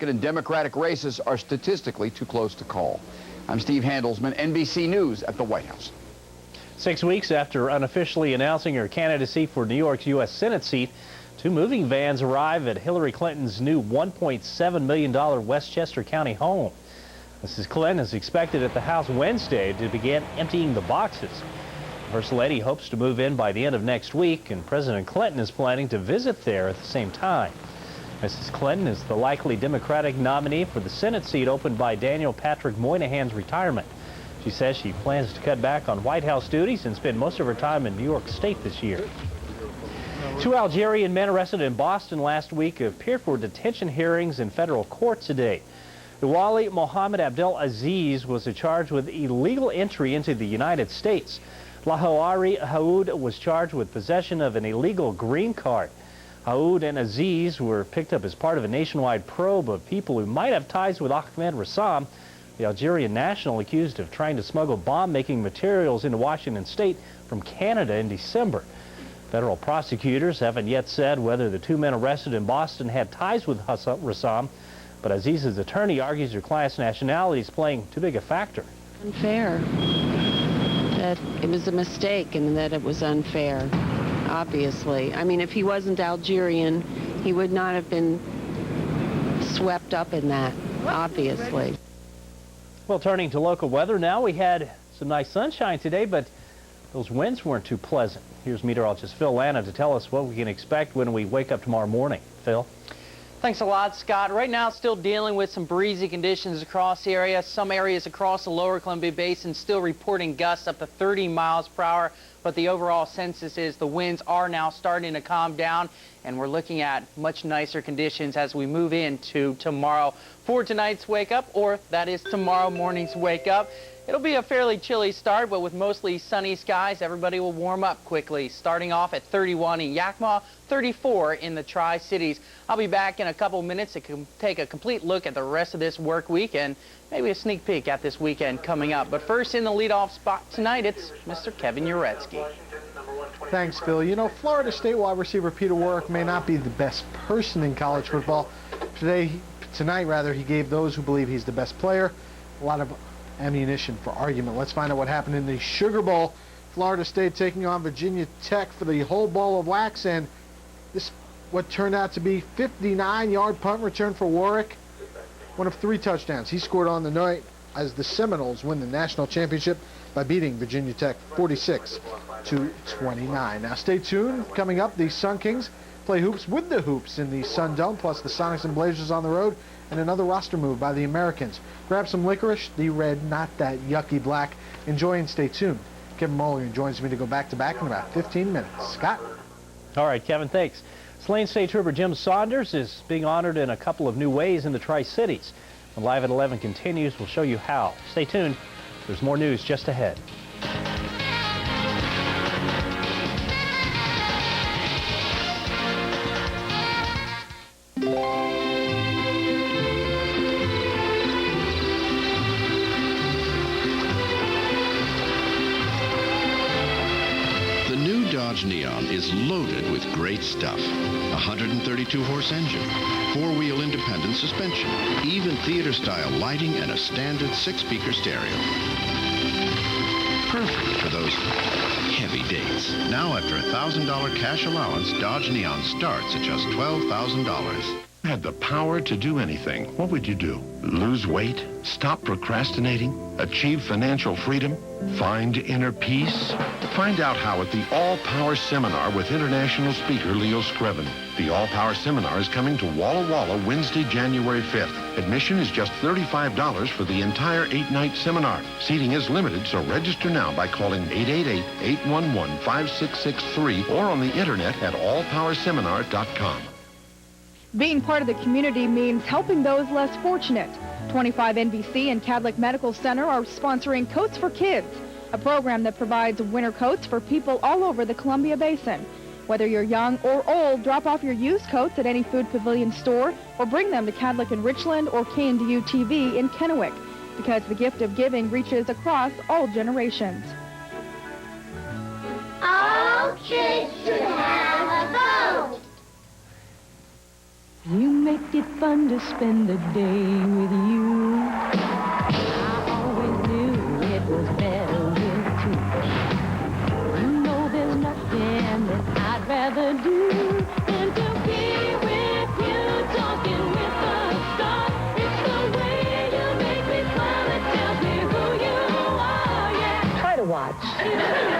And Democratic races are statistically too close to call. I'm Steve Handelsman, NBC News at the White House. 6 weeks after unofficially announcing her candidacy for New York's U.S. Senate seat, two moving vans arrive at Hillary Clinton's new $1.7 million Westchester County home. Mrs. Clinton is expected at the House Wednesday to begin emptying the boxes. The First Lady hopes to move in by the end of next week, and President Clinton is planning to visit there at the same time. Mrs. Clinton is the likely Democratic nominee for the Senate seat opened by Daniel Patrick Moynihan's retirement. She says she plans to cut back on White House duties and spend most of her time in New York State this year. Two Algerian men arrested in Boston last week appeared for detention hearings in federal court today. Ouali Mohammed Abdel Aziz was charged with illegal entry into the United States. Lahouari Haoud was charged with possession of an illegal green card. Haoud and Aziz were picked up as part of a nationwide probe of people who might have ties with Ahmed Rassam, the Algerian national accused of trying to smuggle bomb-making materials into Washington state from Canada in December. Federal prosecutors haven't yet said whether the two men arrested in Boston had ties with Rassam, but Aziz's attorney argues her client's nationality is playing too big a factor. Unfair. That it was a mistake and that it was unfair. Obviously. I mean, if he wasn't Algerian, he would not have been swept up in that, obviously. Well, turning to local weather now, we had some nice sunshine today, but those winds weren't too pleasant. Here's meteorologist Phil Lana to tell us what we can expect when we wake up tomorrow morning. Phil? Thanks a lot, Scott. Right now, still dealing with some breezy conditions across the area. Some areas across the lower Columbia Basin still reporting gusts up to 30 miles per hour. But the overall census is the winds are now starting to calm down, and we're looking at much nicer conditions as we move into tomorrow. For tonight's wake up, or that is tomorrow morning's wake up, it'll be a fairly chilly start, but with mostly sunny skies, everybody will warm up quickly, starting off at 31 in Yakima, 34 in the Tri-Cities. I'll be back in a couple minutes to take a complete look at the rest of this work week and maybe a sneak peek at this weekend coming up. But first, in the leadoff spot tonight, it's Mr. Kevin Uretsky. Thanks, Phil. You know, Florida State wide receiver Peter Warrick may not be the best person in college football. Tonight, he gave those who believe he's the best player a lot of ammunition for argument. Let's find out what happened in the Sugar Bowl. Florida State taking on Virginia Tech for the whole ball of wax, and this what turned out to be 59-yard punt return for Warrick. One of 3 touchdowns he scored on the night as the Seminoles win the national championship by beating Virginia Tech 46-29. Now stay tuned. Coming up, the Sun Kings play hoops with the Hoops in the Sun Dome, plus the Sonics and Blazers on the road, and another roster move by the Americans. Grab some licorice, the red, not that yucky black. Enjoy and stay tuned. Kevin Mulligan joins me to go back-to-back in about 15 minutes. Scott? All right, Kevin, thanks. Slain State Trooper Jim Saunders is being honored in a couple of new ways in the Tri-Cities. When Live at 11 continues, we'll show you how. Stay tuned. There's more news just ahead. The new Dodge Neon is loaded with great stuff. A 132-horse engine, 4-wheel independent suspension, even theater-style lighting, and a standard 6-speaker stereo. Perfect for those heavy dates. Now, after a $1,000 cash allowance, Dodge Neon starts at just $12,000. Had the power to do anything, what would you do? Lose weight? Stop procrastinating? Achieve financial freedom? Find inner peace? Find out how at the All Power Seminar with international speaker Leo Screven. The All Power Seminar is coming to Walla Walla Wednesday, January 5th. Admission is just $35 for the entire 8-night seminar. Seating is limited, so register now by calling 888-811-5663 or on the internet at allpowerseminar.com. Being part of the community means helping those less fortunate. 25 NBC and Cadlick Medical Center are sponsoring Coats for Kids, a program that provides winter coats for people all over the Columbia Basin. Whether you're young or old, drop off your used coats at any Food Pavilion store or bring them to Cadlick in Richland or KNDU TV in Kennewick, because the gift of giving reaches across all generations. All kids should have a vote. You make it fun to spend the day with you. I always knew it was better with two. You know there's nothing that I'd rather do than to be with you, talking with the stars. It's the way you make me smile that tells me who you are, yeah. Try to watch. Regis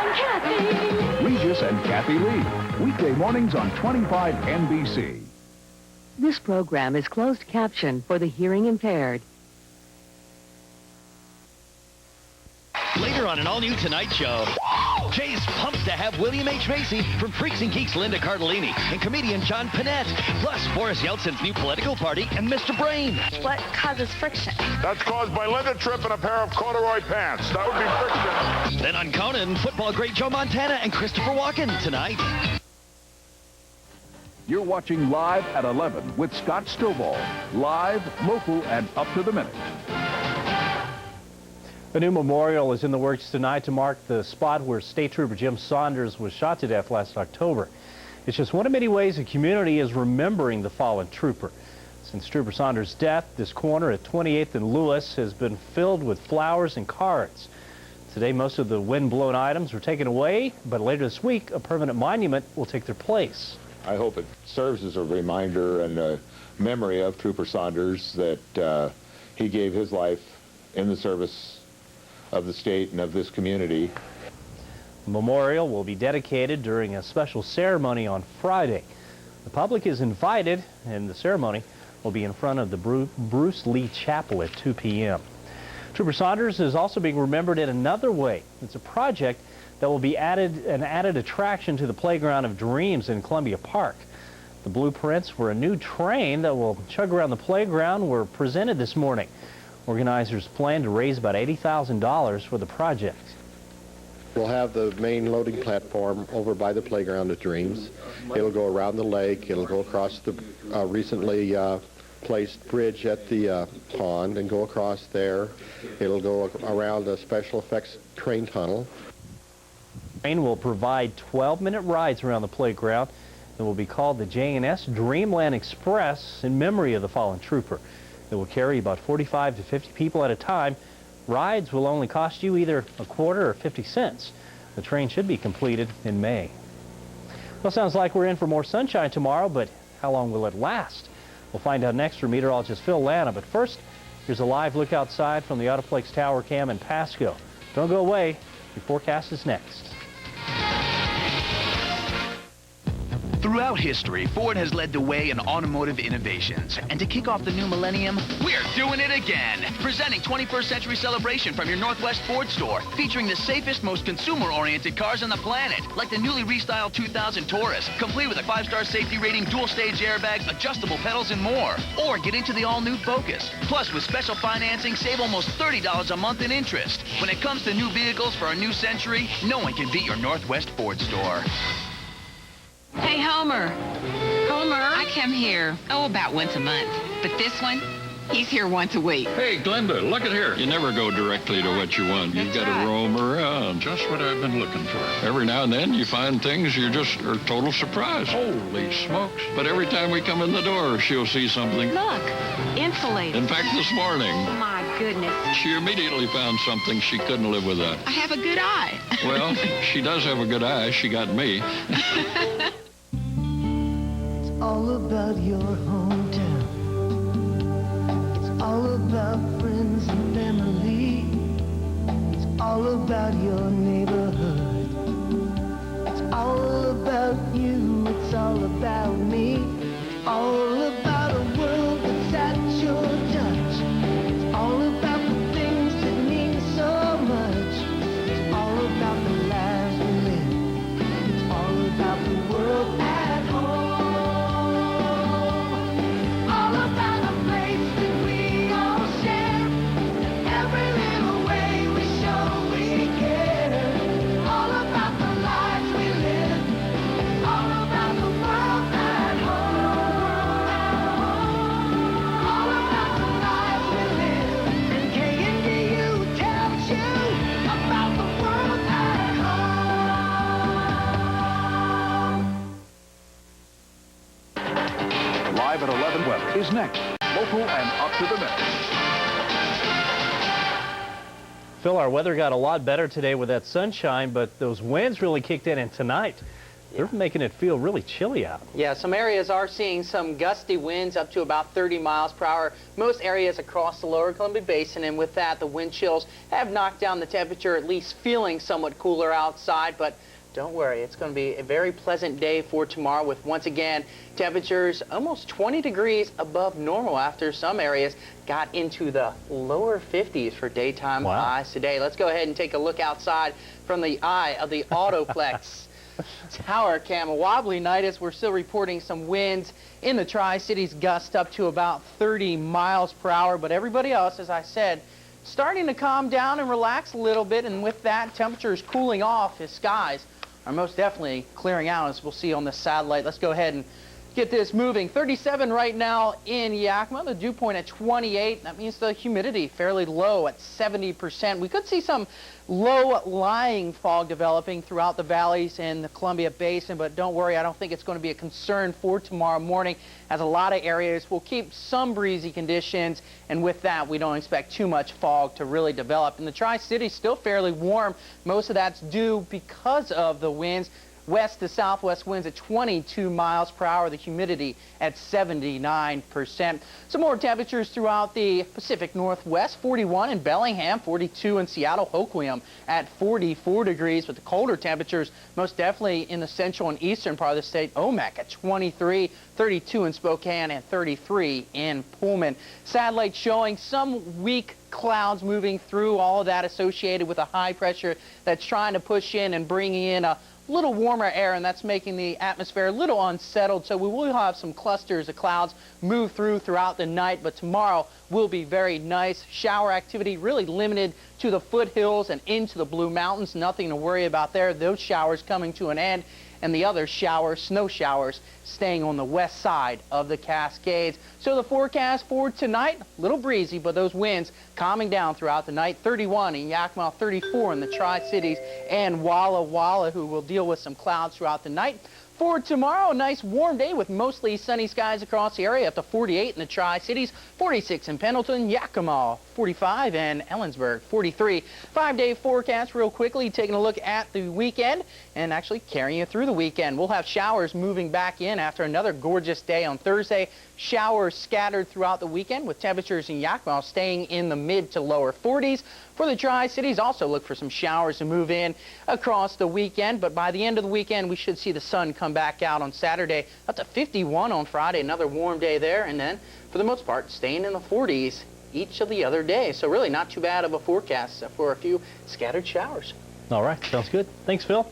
and Kathy. Regis and Kathy Lee. Weekday mornings on 25 NBC. This program is closed caption for the hearing impaired. Later on an all-new Tonight Show, Jay's pumped to have William H. Macy from Freaks and Geeks' Linda Cardellini and comedian John Panette, plus Boris Yeltsin's new political party and Mr. Brain. What causes friction? That's caused by Linda tripping a pair of corduroy pants. That would be friction. Then on Conan, football great Joe Montana and Christopher Walken tonight. You're watching Live at 11 with Scott Stovall. Live, local, and up to the minute. A new memorial is in the works tonight to mark the spot where State Trooper Jim Saunders was shot to death last October. It's just one of many ways the community is remembering the fallen trooper. Since Trooper Saunders' death, this corner at 28th and Lewis has been filled with flowers and cards. Today, most of the wind-blown items were taken away, but later this week, a permanent monument will take their place. I hope it serves as a reminder and a memory of Trooper Saunders that he gave his life in the service of the state and of this community. The memorial will be dedicated during a special ceremony on Friday. The public is invited, and the ceremony will be in front of the Bruce Lee Chapel at 2 p.m. Trooper Saunders is also being remembered in another way. It's a project that will be an added attraction to the Playground of Dreams in Columbia Park. The blueprints for a new train that will chug around the playground were presented this morning. Organizers plan to raise about $80,000 for the project. We'll have the main loading platform over by the Playground of Dreams. It'll go around the lake. It'll go across the recently placed bridge at the pond and go across there. It'll go around a special effects train tunnel. The train will provide 12-minute rides around the playground. It will be called the J&S Dreamland Express in memory of the fallen trooper. It will carry about 45 to 50 people at a time. Rides will only cost you either a quarter or 50 cents. The train should be completed in May. Well, sounds like we're in for more sunshine tomorrow, but how long will it last? We'll find out next from meteorologist Phil Lana. But first, here's a live look outside from the Autoplex Tower Cam in Pasco. Don't go away. Your forecast is next. Throughout history, Ford has led the way in automotive innovations. And to kick off the new millennium, we're doing it again. Presenting 21st Century Celebration from your Northwest Ford store, featuring the safest, most consumer-oriented cars on the planet, like the newly restyled 2000 Taurus, complete with a 5-star safety rating, dual-stage airbags, adjustable pedals, and more. Or get into the all-new Focus. Plus, with special financing, save almost $30 a month in interest. When it comes to new vehicles for a new century, no one can beat your Northwest Ford store. Hey, Homer. Homer, I come here, about once a month. But this one, he's here once a week. Hey, Glenda, look at here. You never go directly to what you want. You've got to roam around. Just what I've been looking for. Every now and then you find things you just are total surprise. Holy smokes. But every time we come in the door, she'll see something. Look, insulated. In fact, this morning, oh, my goodness. She immediately found something she couldn't live without. I have a good eye. Well, she does have a good eye. She got me. All about your hometown. It's all about friends and family. It's all about your neighborhood. It's all about you. It's all about me. It's all about a world that's at your touch. It's all about the things that mean so much. It's all about the lives we live. It's all about the world at home. next. Local and up to the minute. Phil, our weather got a lot better today with that sunshine, but those winds really kicked in, and tonight they're making it feel really chilly out. Yeah, some areas are seeing some gusty winds up to about 30 miles per hour. Most areas across the lower Columbia Basin, and with that, the wind chills have knocked down the temperature, at least feeling somewhat cooler outside. But don't worry, it's going to be a very pleasant day for tomorrow with, once again, temperatures almost 20 degrees above normal after some areas got into the lower 50s for daytime highs today. Let's go ahead and take a look outside from the eye of the Autoplex tower cam. A wobbly night as we're still reporting some winds in the Tri-Cities, gusts up to about 30 miles per hour. But everybody else, as I said, starting to calm down and relax a little bit. And with that, temperatures cooling off as skies are most definitely clearing out, as we'll see on the satellite. Let's go ahead and get this moving. 37 right now in Yakima, the dew point at 28. That means the humidity fairly low at 70%. We could see some low-lying fog developing throughout the valleys in the Columbia Basin, but don't worry, I don't think it's going to be a concern for tomorrow morning, as a lot of areas will keep some breezy conditions, and with that, we don't expect too much fog to really develop. And the Tri-Cities still fairly warm. Most of that's due because of the winds. West to southwest winds at 22 miles per hour, the humidity at 79%. Some more temperatures throughout the Pacific Northwest, 41 in Bellingham, 42 in Seattle, Hoquiam at 44 degrees, but the colder temperatures most definitely in the central and eastern part of the state. Omak at 23, 32 in Spokane, and 33 in Pullman. Satellite showing some weak clouds moving through, all of that associated with a high pressure that's trying to push in and bringing in a little warmer air, and that's making the atmosphere a little unsettled. So we will have some clusters of clouds move throughout the night, but tomorrow will be very nice. Shower activity really limited to the foothills and into the Blue Mountains. Nothing to worry about there. Those showers coming to an end, and the other showers, snow showers, staying on the west side of the Cascades. So the forecast for tonight, a little breezy, but those winds calming down throughout the night. 31 in Yakima, 34 in the Tri-Cities, and Walla Walla, who will deal with some clouds throughout the night. For tomorrow, a nice warm day with mostly sunny skies across the area, up to 48 in the Tri-Cities, 46 in Pendleton, Yakima, 45, and Ellensburg, 43. 5-day forecast real quickly, taking a look at the weekend and actually carrying you through the weekend. We'll have showers moving back in after another gorgeous day on Thursday. Showers scattered throughout the weekend with temperatures in Yakima staying in the mid to lower 40s. For the Tri-Cities, also look for some showers to move in across the weekend, but by the end of the weekend, we should see the sun come back out on Saturday, up to 51 on Friday, another warm day there, and then, for the most part, staying in the 40s each of the other days. So really not too bad of a forecast for a few scattered showers. All right, sounds good. Thanks, Phil.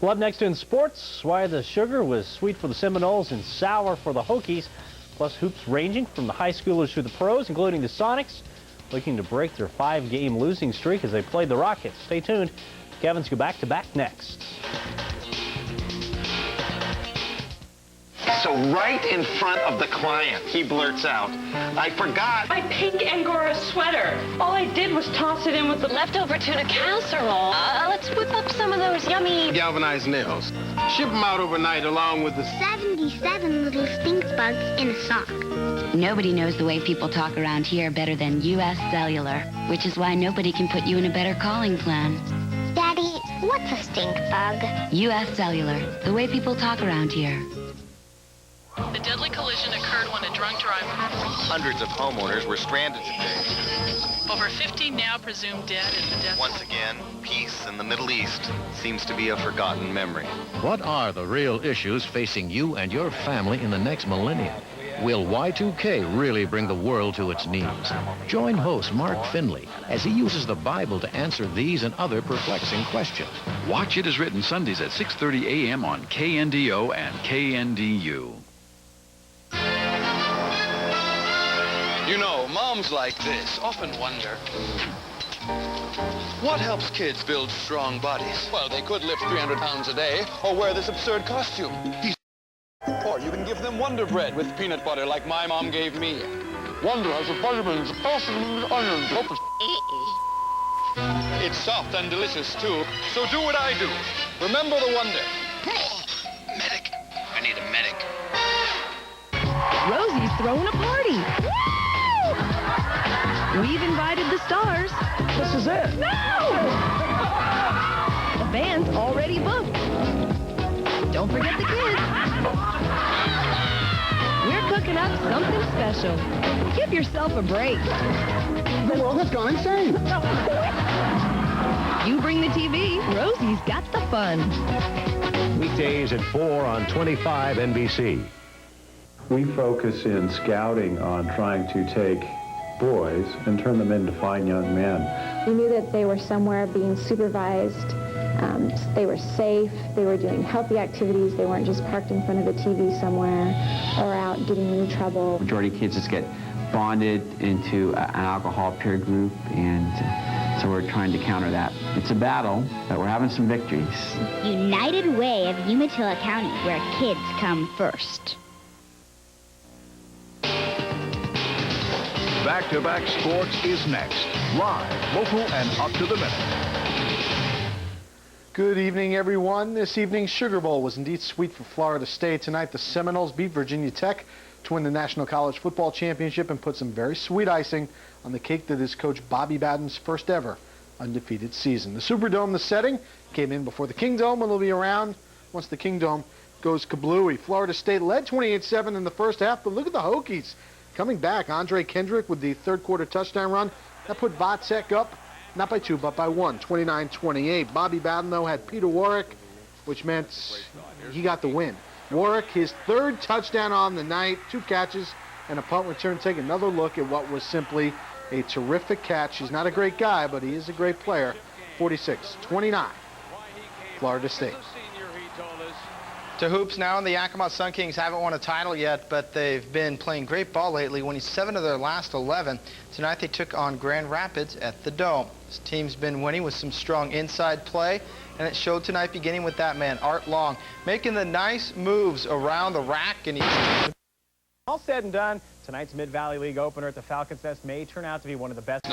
Well, up next in sports, why the sugar was sweet for the Seminoles and sour for the Hokies, plus hoops ranging from the high schoolers to the pros, including the Sonics, looking to break their 5-game losing streak as they played the Rockets. Stay tuned. Kevin's go back-to-back next. So right in front of the client, he blurts out, "I forgot my pink Angora sweater. All I did was toss it in with the leftover tuna casserole. Let's whip up some of those yummy galvanized nails. Ship them out overnight along with the 77 little stink bugs in a sock." Nobody knows the way people talk around here better than U.S. Cellular, which is why nobody can put you in a better calling plan. Daddy, what's a stink bug? U.S. Cellular, the way people talk around here. The deadly collision occurred when a drunk driver. Hundreds of homeowners were stranded today. Over 50 now presumed dead in the death. Once again, peace in the Middle East seems to be a forgotten memory. What are the real issues facing you and your family in the next millennium? Will Y2K really bring the world to its knees? Join host Mark Finley as he uses the Bible to answer these and other perplexing questions. Watch It Is Written Sundays at 6:30 a.m. on KNDO and KNDU. You know, moms like this often wonder, what helps kids build strong bodies? Well, they could lift 300 pounds a day or wear this absurd costume. Or you can give them Wonder Bread with peanut butter like my mom gave me. Wonder has the vitamins, calcium, iron. It's soft and delicious, too, so do what I do. Remember the Wonder. medic. I need a medic. Rosie's throwing a party. Woo! We've invited the stars. This is it. No! The band's already booked. Don't forget the kids. We're cooking up something special. Give yourself a break. The world has gone insane. You bring the TV, Rosie's got the fun. Weekdays at 4 on 25 NBC. We focus in scouting on trying to take boys and turn them into fine young men. We knew that they were somewhere being supervised. They were safe. They were doing healthy activities. They weren't just parked in front of a TV somewhere or out getting into trouble. Majority of kids just get bonded into an alcohol peer group, and so we're trying to counter that. It's a battle, but we're having some victories. United Way of Umatilla County, where kids come first. Back-to-back sports is next. Live, local, and up to the minute. Good evening, everyone. This evening's Sugar Bowl was indeed sweet for Florida State. Tonight, the Seminoles beat Virginia Tech to win the National College Football Championship and put some very sweet icing on the cake that is Coach Bobby Bowden's first ever undefeated season. The Superdome, the setting, came in before the Kingdome, and it'll be around once the Kingdome goes kablooey. Florida State led 28-7 in the first half, but look at the Hokies coming back. Andre Kendrick with the third-quarter touchdown run. That put Vatsek up, not by 2, but by 1, 29-28. Bobby Bowden, though, had Peter Warwick, which meant he got the win. Warwick, his third touchdown on the night, 2 catches and a punt return. Take another look at what was simply a terrific catch. He's not a great guy, but he is a great player. 46-29, Florida State. To hoops now, and the Yakima Sun Kings haven't won a title yet, but they've been playing great ball lately, winning 7 of their last 11. Tonight they took on Grand Rapids at the Dome. This team's been winning with some strong inside play, and it showed tonight, beginning with that man, Art Long, making the nice moves around the rack. And all said and done, tonight's Mid-Valley League opener at the Falcons Nest may turn out to be one of the best.